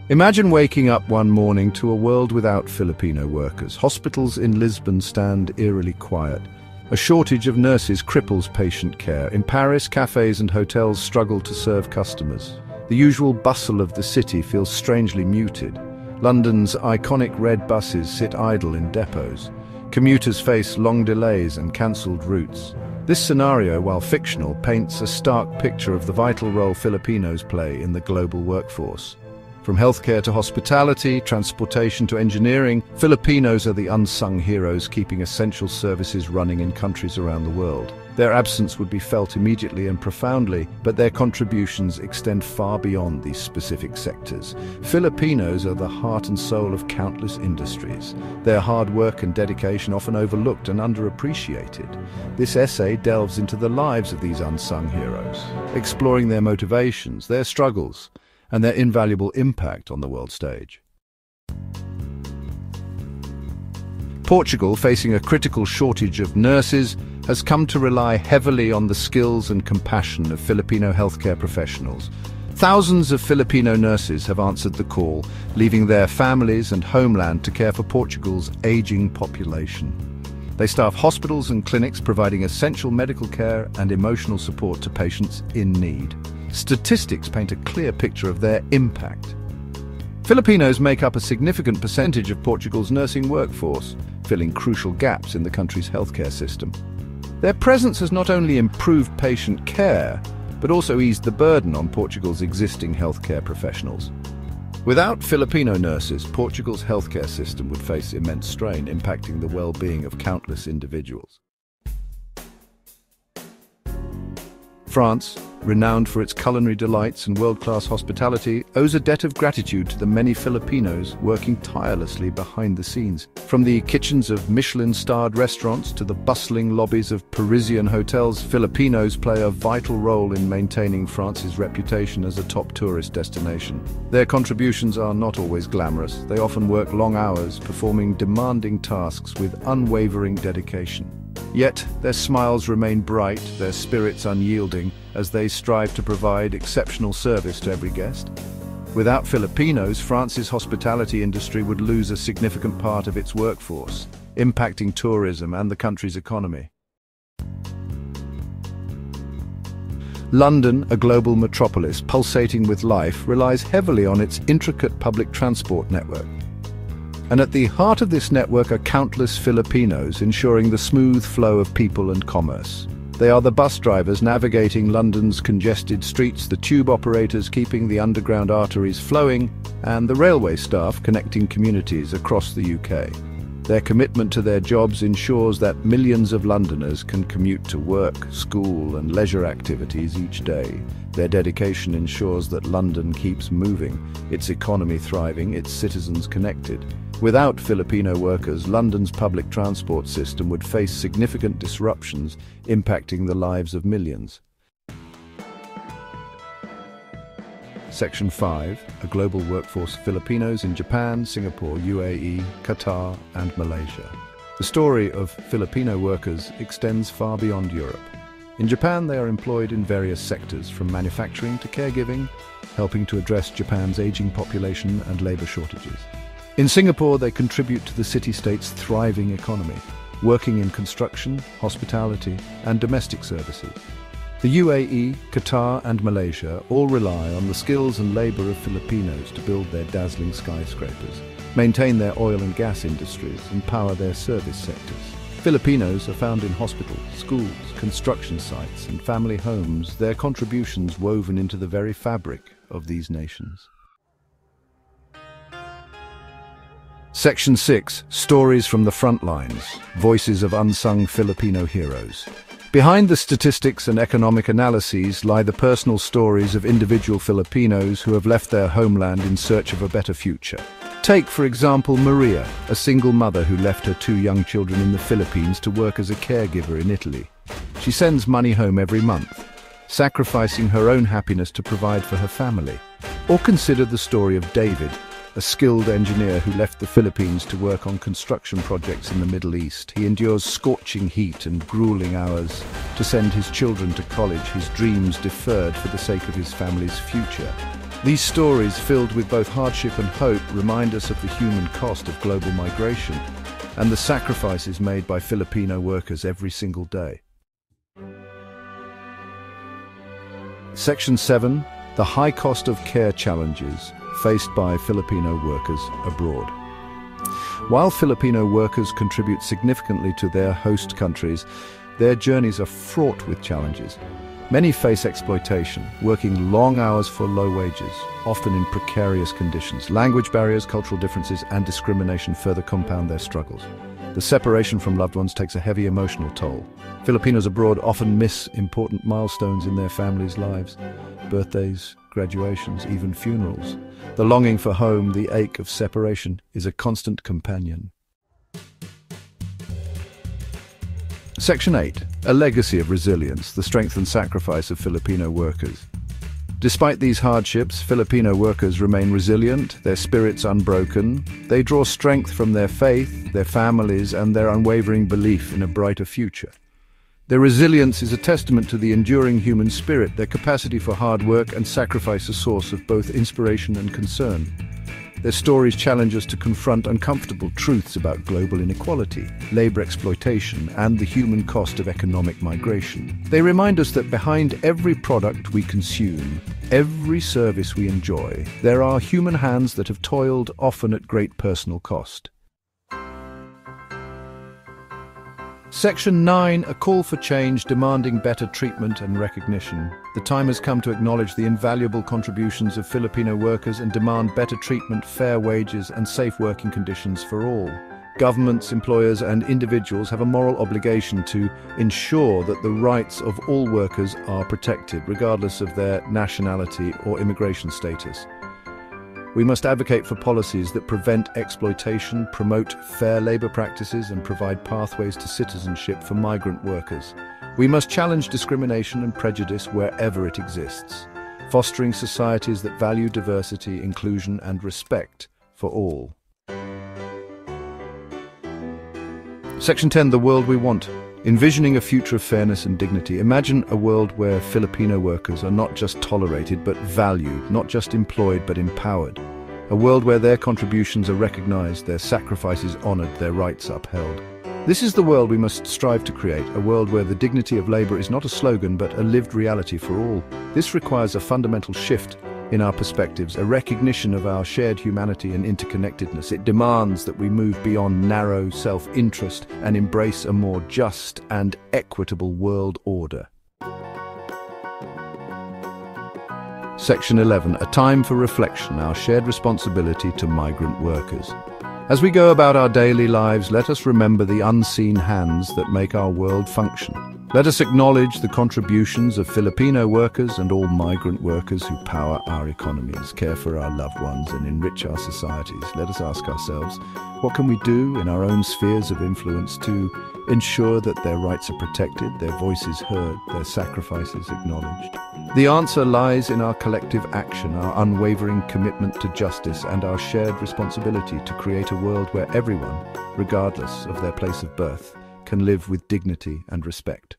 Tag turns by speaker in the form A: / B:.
A: Imagine waking up one morning to a world without Filipino workers. Hospitals in Lisbon stand eerily quiet. A shortage of nurses cripples patient care. In Paris, cafes and hotels struggle to serve customers. The usual bustle of the city feels strangely muted. London's iconic red buses sit idle in depots. Commuters face long delays and cancelled routes. This scenario, while fictional, paints a stark picture of the vital role Filipinos play in the global workforce. From healthcare to hospitality, transportation to engineering, Filipinos are the unsung heroes keeping essential services running in countries around the world. Their absence would be felt immediately and profoundly, but their contributions extend far beyond these specific sectors. Filipinos are the heart and soul of countless industries. Their hard work and dedication often overlooked and underappreciated. This essay delves into the lives of these unsung heroes, exploring their motivations, their struggles, and their invaluable impact on the world stage. Portugal, facing a critical shortage of nurses, has come to rely heavily on the skills and compassion of Filipino healthcare professionals. Thousands of Filipino nurses have answered the call, leaving their families and homeland to care for Portugal's aging population. They staff hospitals and clinics, providing essential medical care and emotional support to patients in need. Statistics paint a clear picture of their impact. Filipinos make up a significant percentage of Portugal's nursing workforce, filling crucial gaps in the country's healthcare system. Their presence has not only improved patient care, but also eased the burden on Portugal's existing healthcare professionals. Without Filipino nurses, Portugal's healthcare system would face immense strain, impacting the well-being of countless individuals. France, renowned for its culinary delights and world-class hospitality, owes a debt of gratitude to the many Filipinos working tirelessly behind the scenes. From the kitchens of Michelin-starred restaurants to the bustling lobbies of Parisian hotels, Filipinos play a vital role in maintaining France's reputation as a top tourist destination. Their contributions are not always glamorous. They often work long hours, performing demanding tasks with unwavering dedication. Yet, their smiles remain bright, their spirits unyielding, as they strive to provide exceptional service to every guest. Without Filipinos, France's hospitality industry would lose a significant part of its workforce, impacting tourism and the country's economy. London, a global metropolis pulsating with life, relies heavily on its intricate public transport network. And at the heart of this network are countless Filipinos, ensuring the smooth flow of people and commerce. They are the bus drivers navigating London's congested streets, the tube operators keeping the underground arteries flowing, and the railway staff connecting communities across the UK. Their commitment to their jobs ensures that millions of Londoners can commute to work, school, and leisure activities each day. Their dedication ensures that London keeps moving, its economy thriving, its citizens connected. Without Filipino workers, London's public transport system would face significant disruptions, impacting the lives of millions. Section 5, a global workforce of Filipinos in Japan, Singapore, UAE, Qatar, and Malaysia. The story of Filipino workers extends far beyond Europe. In Japan, they are employed in various sectors, from manufacturing to caregiving, helping to address Japan's aging population and labor shortages. In Singapore, they contribute to the city-state's thriving economy, working in construction, hospitality, and domestic services. The UAE, Qatar, and Malaysia all rely on the skills and labor of Filipinos to build their dazzling skyscrapers, maintain their oil and gas industries, and power their service sectors. Filipinos are found in hospitals, schools, construction sites, and family homes, their contributions woven into the very fabric of these nations. Section 6, Stories from the Front Lines, Voices of Unsung Filipino Heroes. Behind the statistics and economic analyses lie the personal stories of individual Filipinos who have left their homeland in search of a better future. Take, for example, Maria, a single mother who left her 2 young children in the Philippines to work as a caregiver in Italy. She sends money home every month, sacrificing her own happiness to provide for her family. Or consider the story of David, a skilled engineer who left the Philippines to work on construction projects in the Middle East. He endures scorching heat and grueling hours to send his children to college, his dreams deferred for the sake of his family's future. These stories, filled with both hardship and hope, remind us of the human cost of global migration and the sacrifices made by Filipino workers every single day. Section 7. The high cost of care challenges faced by Filipino workers abroad. While Filipino workers contribute significantly to their host countries, their journeys are fraught with challenges. Many face exploitation, working long hours for low wages, often in precarious conditions. Language barriers, cultural differences, and discrimination further compound their struggles. The separation from loved ones takes a heavy emotional toll. Filipinos abroad often miss important milestones in their families' lives: birthdays, graduations, even funerals. The longing for home, the ache of separation, is a constant companion. Section 8. A legacy of resilience, the strength and sacrifice of Filipino workers. Despite these hardships, Filipino workers remain resilient, their spirits unbroken. They draw strength from their faith, their families, and their unwavering belief in a brighter future. Their resilience is a testament to the enduring human spirit, their capacity for hard work and sacrifice a source of both inspiration and concern. Their stories challenge us to confront uncomfortable truths about global inequality, labor exploitation, and the human cost of economic migration. They remind us that behind every product we consume, every service we enjoy, there are human hands that have toiled, often at great personal cost. Section 9. A call for change, demanding better treatment and recognition. The time has come to acknowledge the invaluable contributions of Filipino workers and demand better treatment, fair wages, and safe working conditions for all. Governments, employers, and individuals have a moral obligation to ensure that the rights of all workers are protected, regardless of their nationality or immigration status. We must advocate for policies that prevent exploitation, promote fair labor practices, and provide pathways to citizenship for migrant workers. We must challenge discrimination and prejudice wherever it exists, fostering societies that value diversity, inclusion, and respect for all. Section 10. The world we want. Envisioning a future of fairness and dignity. Imagine a world where Filipino workers are not just tolerated but valued, not just employed but empowered. A world where their contributions are recognized, their sacrifices honored, their rights upheld. This is the world we must strive to create, a world where the dignity of labor is not a slogan but a lived reality for all. This requires a fundamental shift in our perspectives, a recognition of our shared humanity and interconnectedness. It demands that we move beyond narrow self-interest and embrace a more just and equitable world order. Section 11. A time for reflection, our shared responsibility to migrant workers. As we go about our daily lives, let us remember the unseen hands that make our world function. Let us acknowledge the contributions of Filipino workers and all migrant workers who power our economies, care for our loved ones, and enrich our societies. Let us ask ourselves, what can we do in our own spheres of influence to ensure that their rights are protected, their voices heard, their sacrifices acknowledged? The answer lies in our collective action, our unwavering commitment to justice, and our shared responsibility to create a world where everyone, regardless of their place of birth, can live with dignity and respect.